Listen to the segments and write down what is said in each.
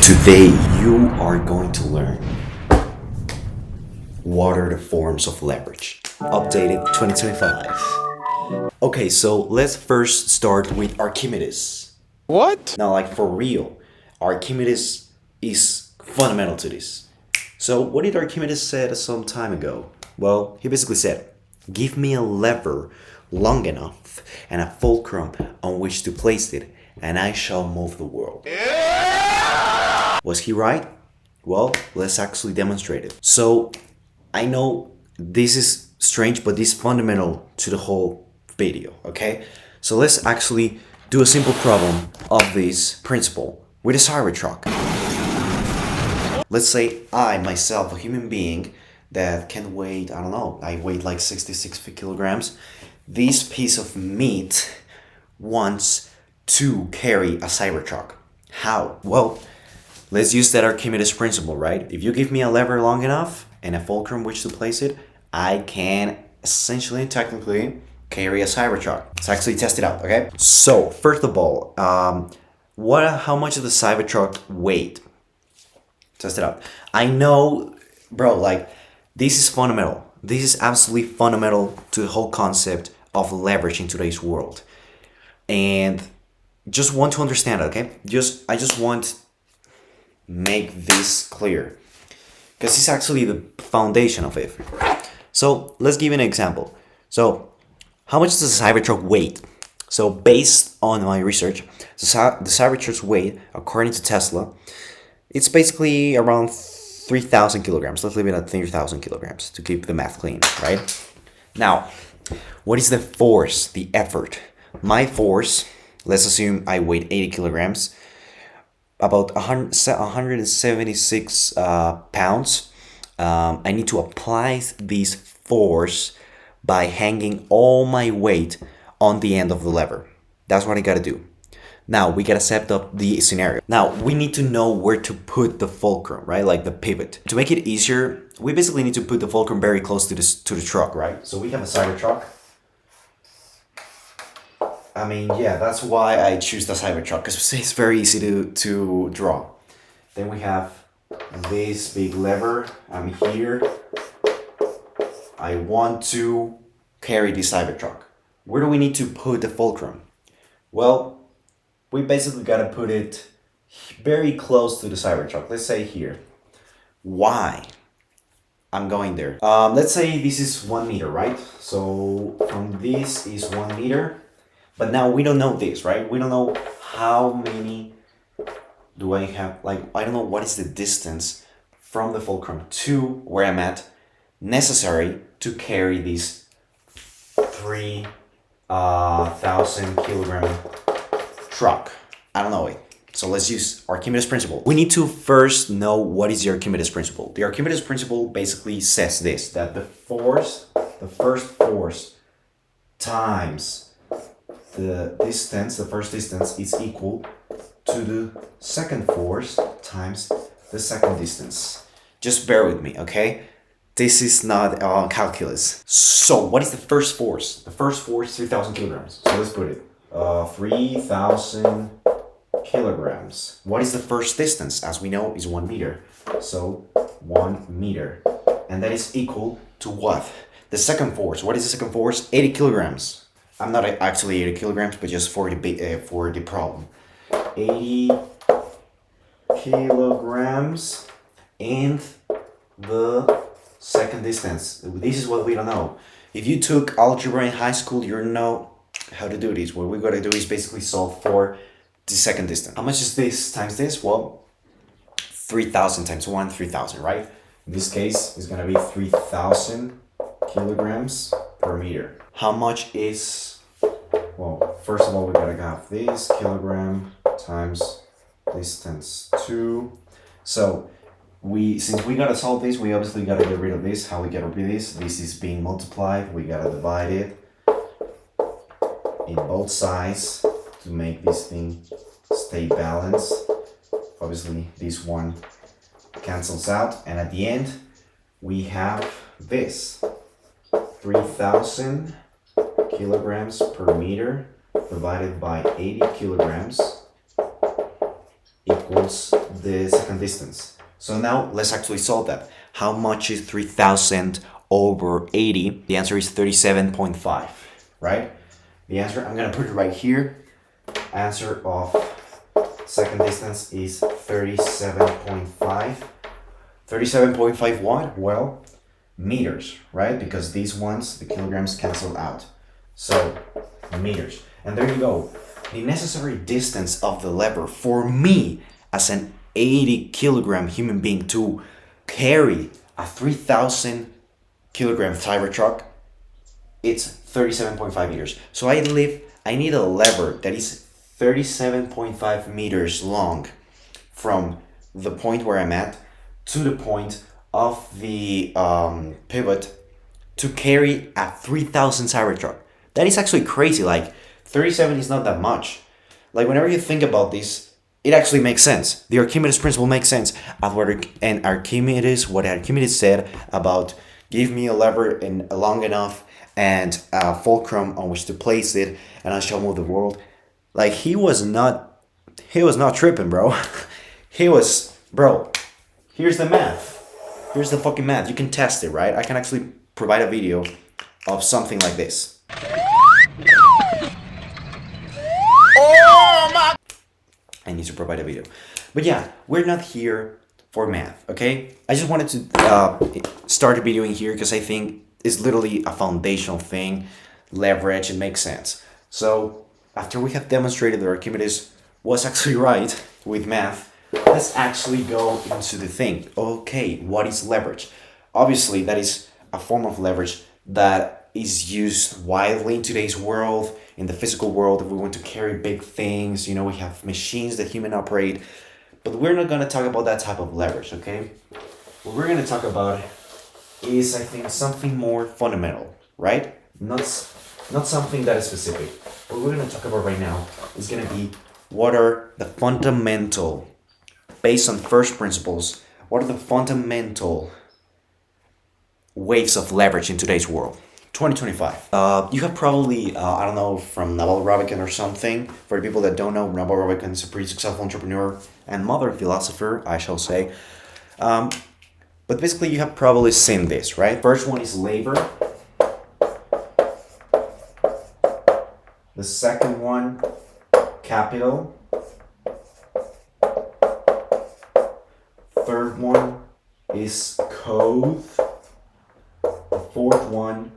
Today you are going to learn what are the forms of leverage. Updated 2025. Okay, so let's first start with Archimedes. What? Now, like for real, Archimedes is fundamental to this. So, what did Archimedes said some time ago? Well, he basically said, "Give me a lever long enough and a fulcrum on which to place it, and I shall move the world." Was he right? Well, let's actually demonstrate it. So, I know this is strange, but this is fundamental to the whole video, okay? So let's actually do a simple problem of this principle with a Cybertruck. Let's say I, myself, a human being that can weigh, I don't know, I weigh like 66 kilograms. This piece of meat wants to carry a Cybertruck. How? Well, let's use that Archimedes principle, right? If you give me a lever long enough and a fulcrum which to place it, I can essentially, technically, carry a Cybertruck. Let's actually test it out, okay? So, first of all, how much does the Cybertruck weight? Test it out. I know, bro, like, this is fundamental. This is absolutely fundamental to the whole concept of leverage in today's world. And just want to understand it, okay? I just want make this clear because it's actually the foundation of it. So let's give an example. So how much does the Cybertruck weight? So based on my research, the Cybertruck's weight, according to Tesla, it's basically around 3,000 kilograms. Let's leave it at 3,000 kilograms to keep the math clean, right? Now, what is the force, the effort? My force, let's assume I weigh 80 kilograms, about 176 pounds. I need to apply this force by hanging all my weight on the end of the lever. That's what I gotta do. Now we gotta set up the scenario. Now we need to know where to put the fulcrum, right? Like the pivot. To make it easier, we basically need to put the fulcrum very close to the truck, right? So we have a Cybertruck. I mean, yeah, that's why I choose the Cybertruck, because it's very easy to draw. Then we have this big lever. I'm here. I want to carry the Cybertruck. Where do we need to put the fulcrum? Well, we basically got to put it very close to the Cybertruck. Let's say here. Why? I'm going there. Let's say this is 1 meter, right? So from this is 1 meter. But now we don't know this, right? We don't know how many do I have. Like, I don't know what is the distance from the fulcrum to where I'm at necessary to carry this 3,000 kilogram truck. I don't know it. So let's use Archimedes principle. We need to first know what is the Archimedes principle. The Archimedes principle basically says this, that the first force times the first distance is equal to the second force times the second distance. Just bear with me, okay? This is not calculus. So what is the first force? The first force is 3,000 kilograms. So let's put it. 3,000 kilograms. What is the first distance? As we know, is 1 meter. So 1 meter. And that is equal to what? The second force. What is the second force? 80 kilograms. I'm not actually 80 kilograms, but just for the problem. 80 kilograms and the second distance. This is what we don't know. If you took algebra in high school, you know how to do this. What we gotta do is basically solve for the second distance. How much is this times this? Well, 3,000 times 1, 3,000, right? In this case, it's gonna be 3,000 kilograms per meter. How much is, well, first of all, we gotta have this kilogram times distance 2. So since we gotta solve this, we obviously gotta get rid of this. How we get rid of this? This is being multiplied. We gotta divide it in both sides to make this thing stay balanced. Obviously, this one cancels out, and at the end, we have this. 3,000 kilograms per meter divided by 80 kilograms equals the second distance. So now let's actually solve that. How much is 3,000 over 80? The answer is 37.5, right? The answer, I'm gonna put it right here. Answer of second distance is 37.5. 37.5 what? Well, meters, right? Because these ones, the kilograms cancel out. So, meters. And there you go. The necessary distance of the lever for me as an 80 kilogram human being to carry a 3,000 kilogram Cybertruck, it's 37.5 meters. So I need a lever that is 37.5 meters long from the point where I'm at to the point of the pivot to carry a 3,000 Cybertruck. That is actually crazy. Like 37 is not that much. Like whenever you think about this, it actually makes sense. The Archimedes principle makes sense. And what Archimedes said about give me a lever long enough and a fulcrum on which to place it, and I shall move the world. Like he was not tripping, bro. Bro. Here's the math. Here's the fucking math. You can test it, right? I can actually provide a video of something like this. Oh my! I need to provide a video. But yeah, we're not here for math, okay? I just wanted to start a video in here because I think it's literally a foundational thing. Leverage, it makes sense. So, after we have demonstrated that Archimedes was actually right with math, let's actually go into the thing. Okay, what is leverage? Obviously, that is a form of leverage that is used widely in today's world, in the physical world. If we want to carry big things, we have machines that humans operate. But we're not going to talk about that type of leverage, okay? What we're going to talk about is, I think, something more fundamental, right? Not something that is specific. What we're going to talk about right now is going to be what are the fundamental, based on first principles, what are the fundamental waves of leverage in today's world? 2025. You have probably, I don't know, from Naval Ravikant or something. For the people that don't know, Naval Ravikant is a pretty successful entrepreneur and modern philosopher, I shall say. But basically, you have probably seen this, right? First one is labor. The second one, capital. Third one is code. The fourth one,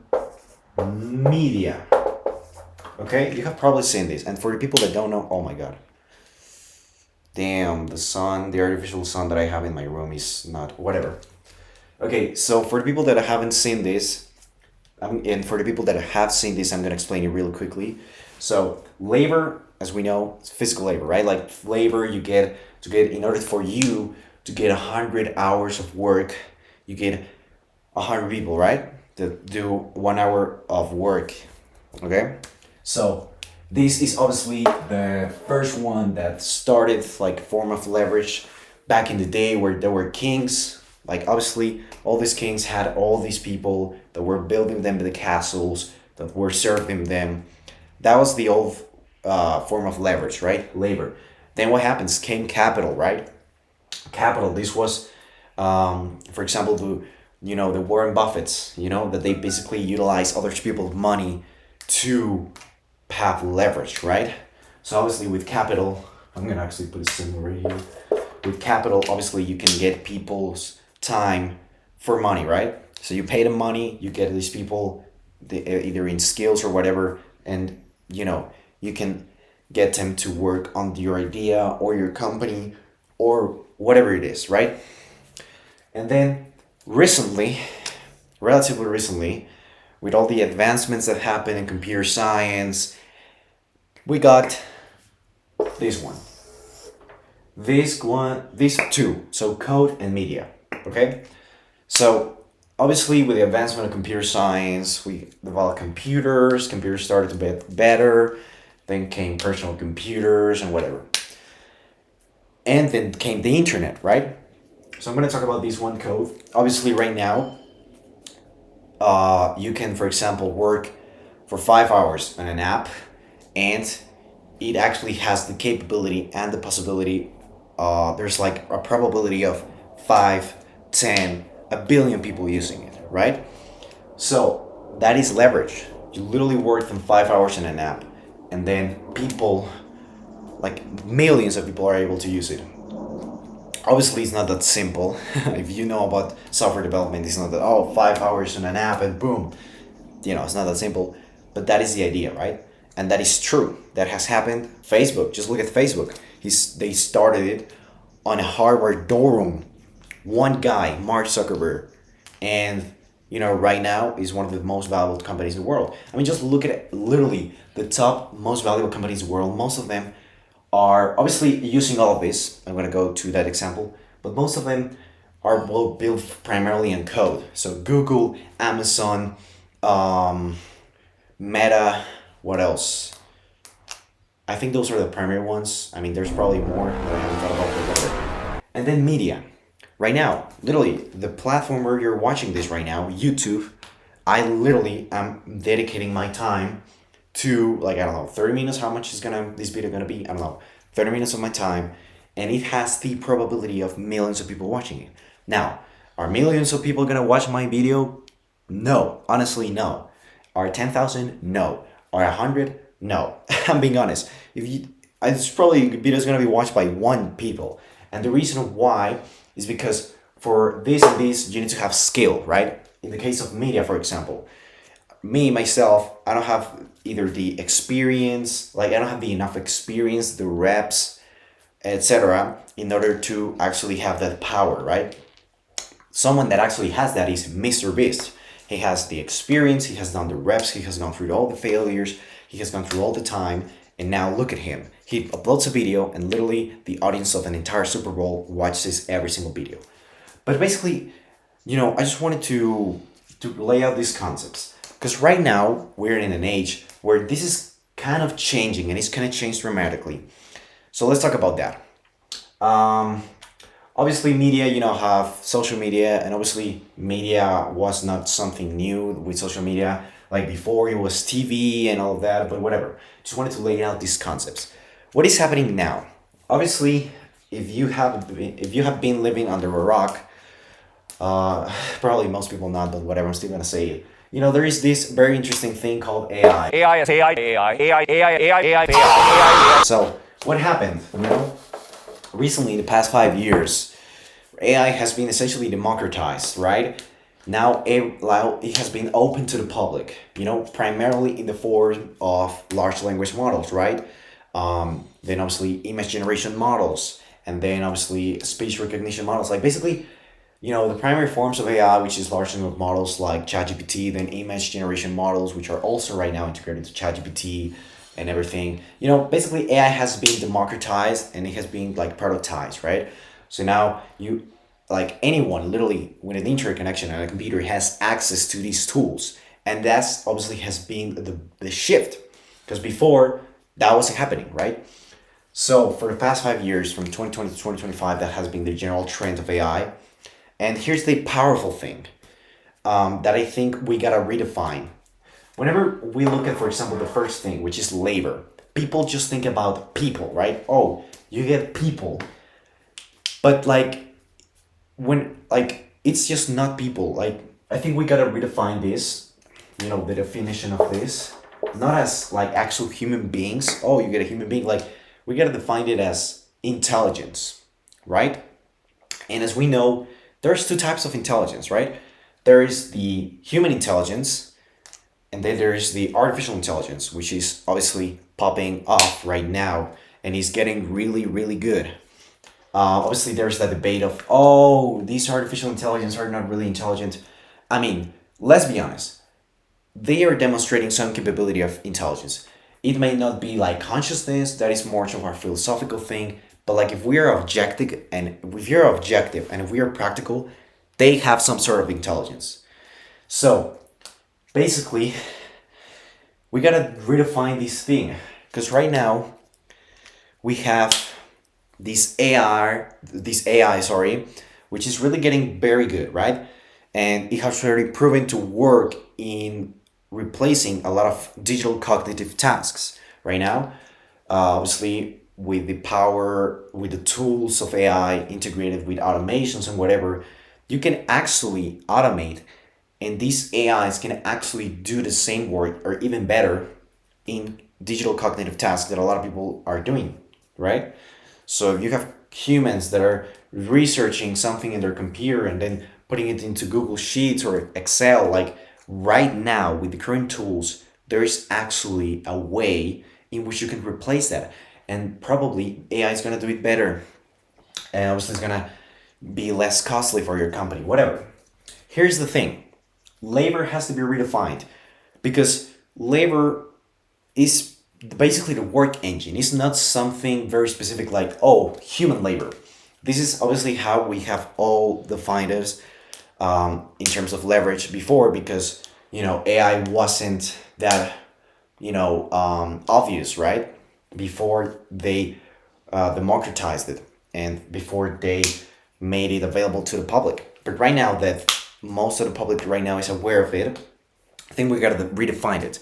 media. Okay, you have probably seen this. And for the people that don't know, oh my god. Damn, the artificial sun that I have in my room is not, whatever. Okay, so for the people that haven't seen this, and for the people that have seen this, I'm going to explain it really quickly. So, labor, as we know, it's physical labor, right? Like labor you get in order for you to get 100 hours of work, you get 100 people, right? That do 1 hour of work, okay? So, this is obviously the first one that started like a form of leverage back in the day where there were kings. Like obviously all these kings had all these people that were building them the castles, that were serving them. That was the old form of leverage, right? Labor. Then what happens? Came capital, right? Capital. This was, for example, the Warren Buffetts, that they basically utilize other people's money to have leverage, right? So obviously with capital, I'm gonna actually put a symbol right here. With capital, obviously you can get people's time for money, right? So you pay them money, you get these people either in skills or whatever, and you can get them to work on your idea or your company or whatever it is, right? And then relatively recently, with all the advancements that happen in computer science, we got this one. These two, so code and media, okay? So obviously with the advancement of computer science, we developed computers started to get better, then came personal computers and whatever. And then came the internet, right? So I'm going to talk about this one, code. Obviously right now, you can, for example, work for 5 hours on an app, and it actually has the capability and the possibility there's like a probability of 5, 10, a billion people using it, right? So that is leverage. You literally work from 5 hours in an app, and then people, like millions of people, are able to use it. Obviously, it's not that simple. If you know about software development, it's not that, oh, 5 hours in an app and boom. It's not that simple. But that is the idea, right? And that is true. That has happened. Facebook, just look at Facebook. They started it on a Harvard dorm room. One guy, Mark Zuckerberg, and right now is one of the most valuable companies in the world. I mean, just look at it, literally the top most valuable companies in the world. Most of them are obviously using all of this. I'm going to go to that example, but most of them are built primarily in code. So Google, Amazon, um, Meta, what else? I think those are the primary ones. I mean, there's probably more that I haven't thought about, but whatever. And then media. Right now, literally, the platform where you're watching this right now, YouTube, I literally am dedicating my time to, like, I don't know, 30 minutes. How much is this video gonna be? I don't know, 30 minutes of my time, and it has the probability of millions of people watching it. Now, are millions of people gonna watch my video? No, honestly, no. Are 10,000? No. Are 100? No. I'm being honest. If you, it's probably videos gonna be watched by one people, and the reason why is because for this and this you need to have skill, right? In the case of media, for example, me myself, I don't have either the experience, like I don't have the enough experience, the reps, etc., in order to actually have that power, right? Someone that actually has that is Mr. Beast. He has the experience, he has done the reps, he has gone through all the failures, he has gone through all the time, and now look at him. He uploads a video, and literally the audience of an entire Super Bowl watches every single video. But basically, I just wanted to lay out these concepts because right now we're in an age where this is kind of changing, and it's going to change dramatically. So let's talk about that. Um, Obviously, media, have social media, and obviously, media was not something new with social media. Like before, it was TV and all of that, but whatever. Just wanted to lay out these concepts. What is happening now? Obviously, if you have been living under a rock, probably most people not, but whatever. I'm still gonna say it. There is this very interesting thing called AI. So what happened? Recently, in the past 5 years, AI has been essentially democratized, right? Now it has been open to the public, primarily in the form of large language models, right? Then obviously image generation models, and then obviously speech recognition models. Like basically, the primary forms of AI, which is large language models like ChatGPT, then image generation models, which are also right now integrated to ChatGPT and everything. Basically AI has been democratized and it has been like productized, right? So now like anyone literally with an internet connection and a computer has access to these tools. And that's obviously has been the shift because before that wasn't happening, right? So for the past 5 years, from 2020 to 2025, that has been the general trend of AI. And here's the powerful thing that I think we gotta redefine. Whenever we look at, for example, the first thing, which is labor, people just think about people, right? Oh, you get people. But it's just not people. Like, I think we gotta redefine this, the definition of this, not as like actual human beings. Oh, you get a human being. Like, we gotta define it as intelligence, right? And as we know, there's two types of intelligence, right? There is the human intelligence, and then there's the artificial intelligence, which is obviously popping off right now and is getting really, really good. Obviously, there's that debate of, oh, these artificial intelligence are not really intelligent. I mean, let's be honest. They are demonstrating some capability of intelligence. It may not be like consciousness, that is more of a philosophical thing, but like if we are practical, they have some sort of intelligence. So basically, we gotta redefine this thing because right now we have this AI, sorry, which is really getting very good, right? And it has already proven to work in replacing a lot of digital cognitive tasks right now. Obviously, with the power, with the tools of AI integrated with automations and whatever, you can actually automate, and these AIs can actually do the same work or even better in digital cognitive tasks that a lot of people are doing, right? So if you have humans that are researching something in their computer and then putting it into Google Sheets or Excel, like right now with the current tools, there is actually a way in which you can replace that. And probably AI is going to do it better. And obviously, it's going to be less costly for your company, whatever. Here's the thing, labor has to be redefined because labor is basically the work engine. It's not something very specific like, oh, human labor. This is obviously how we have all defined us in terms of leverage before, because AI wasn't that obvious, right? Before they democratized it and before they made it available to the public. But right now that most of the public right now is aware of it, I think we gotta redefine it.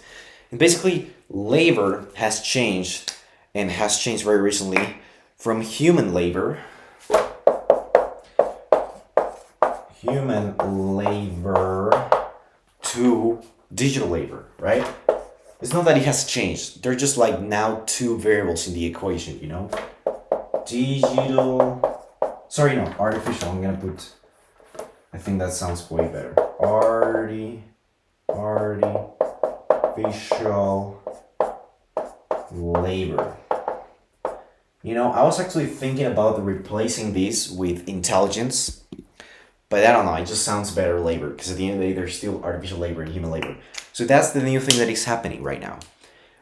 And basically, labor has changed and has changed very recently from human labor to digital labor, right? It's not that it has changed. They're just like now two variables in the equation. Digital. Sorry, no, artificial. I'm gonna put. I think that sounds way better. Artificial labor. I was actually thinking about replacing this with intelligence, but I don't know, it just sounds better labor because at the end of the day, there's still artificial labor and human labor. So that's the new thing that is happening right now.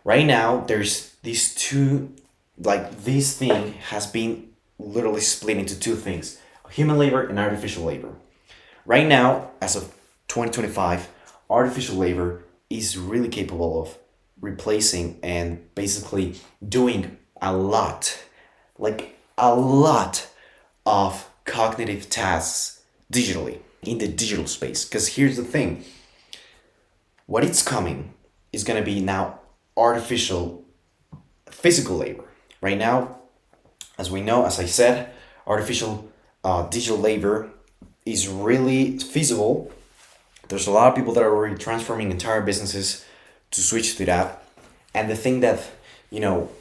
Right now, there's these two, like this thing has been literally split into two things, human labor and artificial labor. Right now, as of 2025, artificial labor is really capable of replacing and basically doing like a lot of cognitive tasks digitally in the digital space. Because here's the thing, what it's coming is going to be now artificial physical labor. Right now, as we know, as I said, artificial digital labor is really feasible. There's a lot of people that are already transforming entire businesses to switch to that. And the thing that,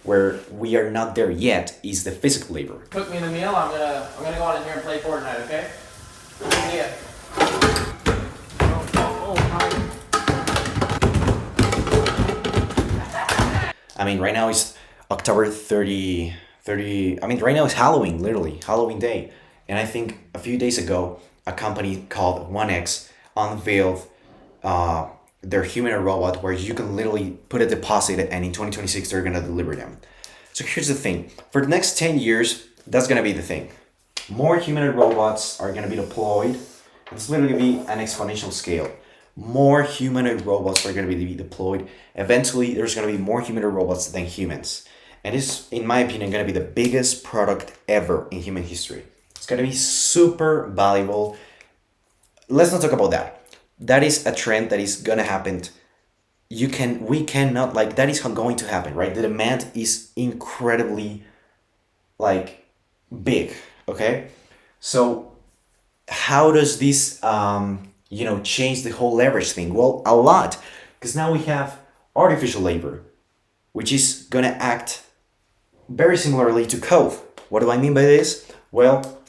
where we are not there yet is the physical labor. Cook me the meal. I'm gonna go on in here and play Fortnite, okay? Yeah. I mean, right now it's October 30. I mean, right now it's Halloween, literally, Halloween day. And I think a few days ago, a company called 1X unveiled their humanoid robot where you can literally put a deposit and in 2026 they're going to deliver them. So here's the thing. For the next 10 years, that's going to be the thing. More humanoid robots are going to be deployed. It's literally going to be an exponential scale. More humanoid robots are going to be deployed. Eventually, there's going to be more humanoid robots than humans. And it's, in my opinion, going to be the biggest product ever in human history. It's going to be super valuable. Let's not talk about that. That is a trend that is going to happen. We cannot, like, that is going to happen, right? The demand is incredibly, like, big, okay? So how does this change the whole leverage thing? Well, a lot, because now we have artificial labor, which is gonna act very similarly to code. What do I mean by this? Well,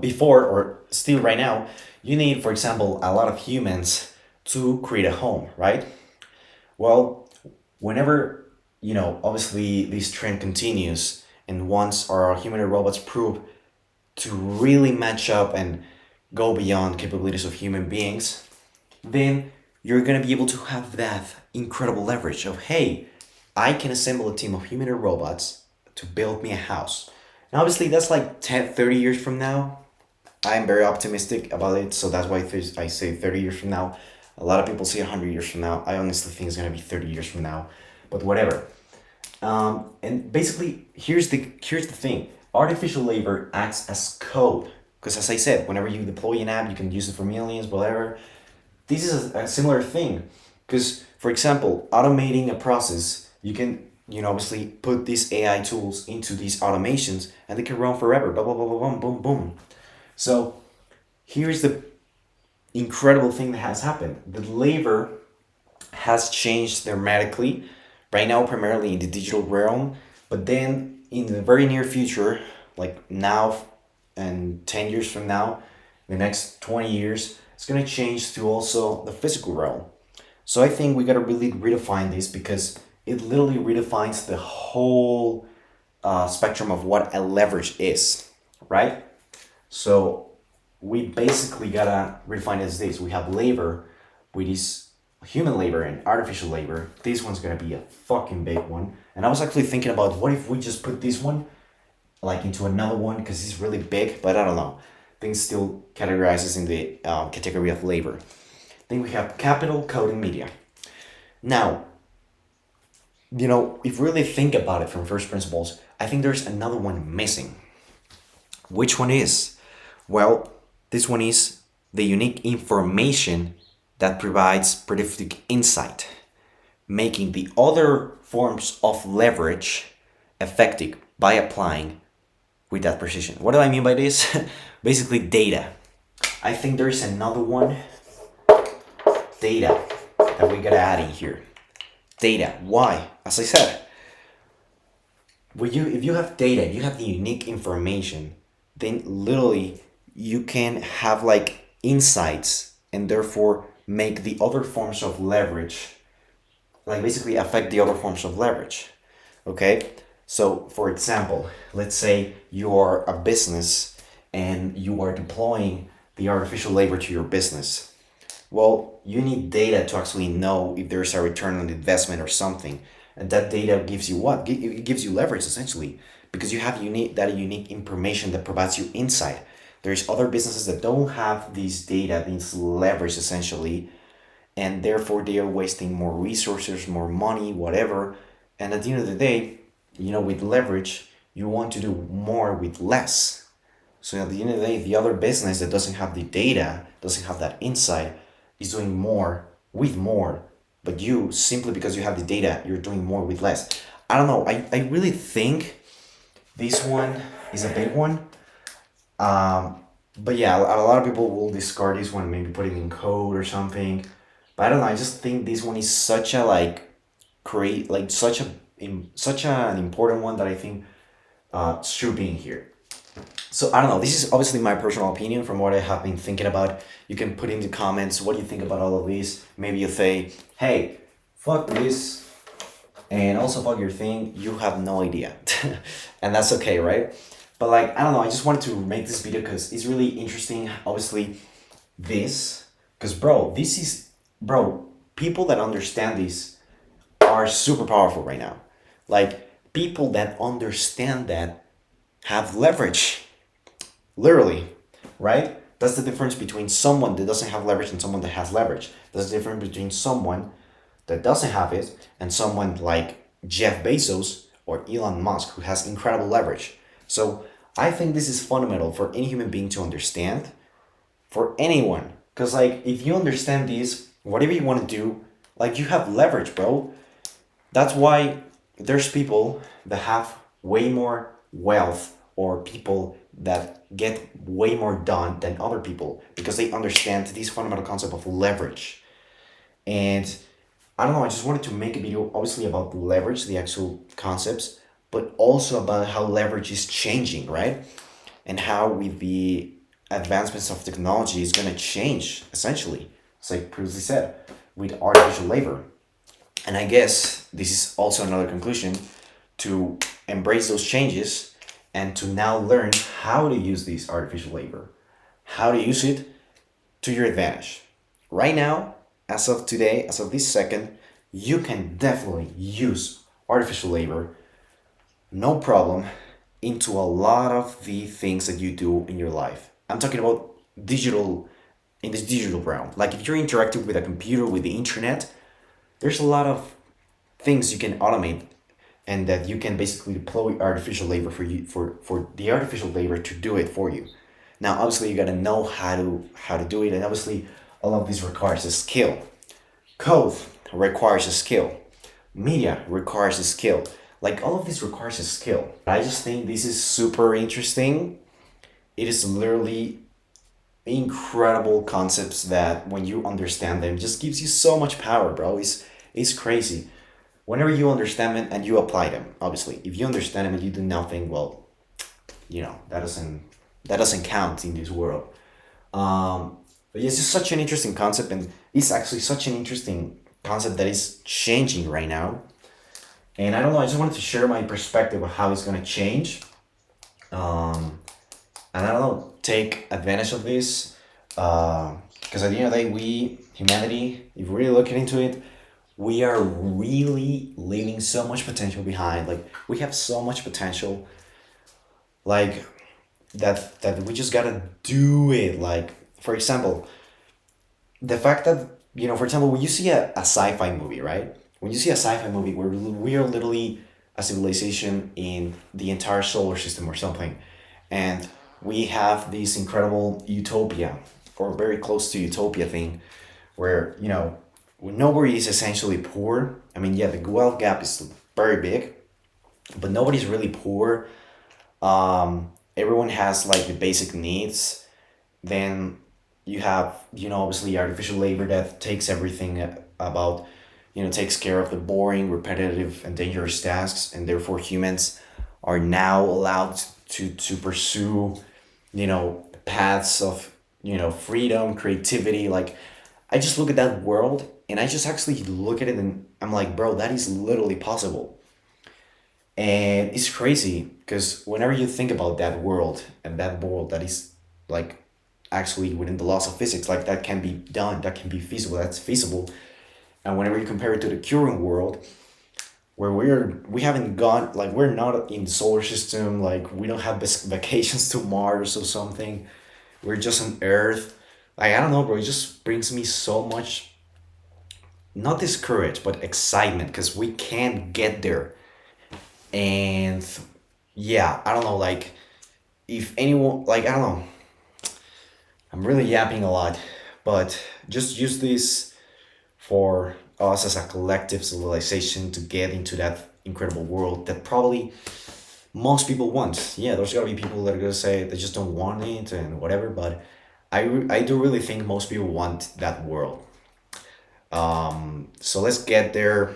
before or still right now, you need, for example, a lot of humans to create a home, right? Well, whenever obviously this trend continues, and once our humanoid robots prove to really match up and go beyond capabilities of human beings, then you're going to be able to have that incredible leverage of, hey, I can assemble a team of humanoid robots to build me a house. And obviously that's like 10, 30 years from now. I'm very optimistic about it, so that's why I say 30 years from now. A lot of people say 100 years from now. I honestly think it's going to be 30 years from now, but whatever. And basically, here's the thing. Artificial labor acts as code. Because as I said, whenever you deploy an app, you can use it for millions, whatever. This is a similar thing. Because, for example, automating a process, you can obviously put these AI tools into these automations and they can run forever. Blah, blah, blah, blah, boom, boom, boom. So here's the incredible thing that has happened. The labor has changed dramatically right now, primarily in the digital realm, but then in the very near future, like now and 10 years from now, the next 20 years, it's going to change to also the physical realm. So I think we got to really redefine this because it literally redefines the whole spectrum of what a leverage is, right? So we basically gotta redefine it as this. We have labor, which is human labor and artificial labor. This one's gonna be a fucking big one. And I was actually thinking about what if we just put this one like into another one because it's really big, but I don't know. Things still categorizes in the category of labor. Then we have capital, code, and media. Now, if you really think about it from first principles, I think there's another one missing. Which one is? Well, this one is the unique information that provides predictive insight, making the other forms of leverage effective by applying with that precision. What do I mean by this? Basically, data. I think there is another one, data, that we gotta add in here. Data. Why? As I said, if you have data, you have the unique information, then literally you can have like insights and therefore make the other forms of leverage, like basically affect the other forms of leverage. Okay? So, for example, let's say you are a business and you are deploying the artificial labor to your business. Well, you need data to actually know if there's a return on investment or something. And that data gives you what? It gives you leverage essentially because you have unique information that provides you insight. There's other businesses that don't have this data, this leverage essentially, and therefore they are wasting more resources, more money, whatever. And at the end of the day, with leverage, you want to do more with less. So at the end of the day, the other business that doesn't have the data, doesn't have that insight, is doing more with more. But you, simply because you have the data, you're doing more with less. I don't know. I really think this one is a big one. But yeah, a lot of people will discard this one, maybe put it in code or something. But I don't know. I just think this one is such a such an important one that I think should be in here. So I don't know. This is obviously my personal opinion from what I have been thinking about. You can put in the comments what do you think about all of this. Maybe you say, hey, fuck this, and also fuck your thing. You have no idea, and that's okay, right? But I don't know. I just wanted to make this video because it's really interesting. Obviously, because people that understand this are super powerful right now. Like people that understand that have leverage. Literally, right? That's the difference between someone that doesn't have leverage and someone that has leverage. That's the difference between someone that doesn't have it and someone like Jeff Bezos or Elon Musk who has incredible leverage. So I think this is fundamental for any human being to understand, for anyone. Because if you understand this, whatever you want to do, you have leverage, bro. That's why there's people that have way more wealth or people that get way more done than other people because they understand this fundamental concept of leverage. And I don't know, I just wanted to make a video obviously about leverage, the actual concepts, but also about how leverage is changing, right? And how with the advancements of technology is going to change essentially, as I previously said, with artificial labor. And I guess this is also another conclusion to embrace those changes and to now learn how to use this artificial labor, how to use it to your advantage. Right now, as of today, as of this second, you can definitely use artificial labor, no problem, into a lot of the things that you do in your life. I'm talking about in this digital realm. If you're interacting with a computer, with the internet, there's a lot of things you can automate and that you can basically deploy artificial labor for the artificial labor to do it for you. Now, obviously, you gotta know how to do it, and obviously, all of this requires a skill. Code requires a skill. Media requires a skill. Like all of this requires a skill. I just think this is super interesting. It is literally incredible concepts that when you understand them just gives you so much power, bro. It's crazy. Whenever you understand them and you apply them, obviously. If you understand them and you do nothing, well, that doesn't count in this world. But it's just such an interesting concept, and it's actually such an interesting concept that is changing right now. And I don't know, I just wanted to share my perspective of how it's gonna change. Um, and I don't know, take advantage of this. Because at the end of the day, we, humanity, if we're really looking into it, we are really leaving so much potential behind. Like, we have so much potential. Like, that we just gotta do it. Like, for example, the fact that, for example, when you see a sci-fi movie, right? When you see a sci-fi movie where we are literally a civilization in the entire solar system or something, and we have this incredible utopia or very close to utopia thing where, nobody is essentially poor. I mean, yeah, the wealth gap is very big, but nobody's really poor. Everyone has like the basic needs. Then you have, obviously artificial labor that takes everything about, takes care of the boring, repetitive, and dangerous tasks, and therefore humans are now allowed to pursue, paths of, freedom, creativity. Like, I just look at that world and I just actually look at it and I'm like, bro, that is literally possible. And it's crazy because whenever you think about that world and that world that is like actually within the laws of physics, like that can be done, that can be feasible, that's feasible. And whenever you compare it to the current world, where we haven't gone, like we're not in the solar system, like we don't have vacations to Mars or something. We're just on Earth. Like, I don't know, bro. It just brings me so much, not discouraged, but excitement because we can't get there. And yeah, I don't know, like if anyone, like I don't know, I'm really yapping a lot, but just use this for us as a collective civilization to get into that incredible world that probably most people want. Yeah, there's gotta be people that are gonna say they just don't want it and whatever, but I do really think most people want that world. So let's get there.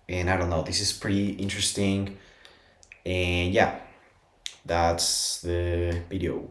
And I don't know, this is pretty interesting. And yeah, that's the video.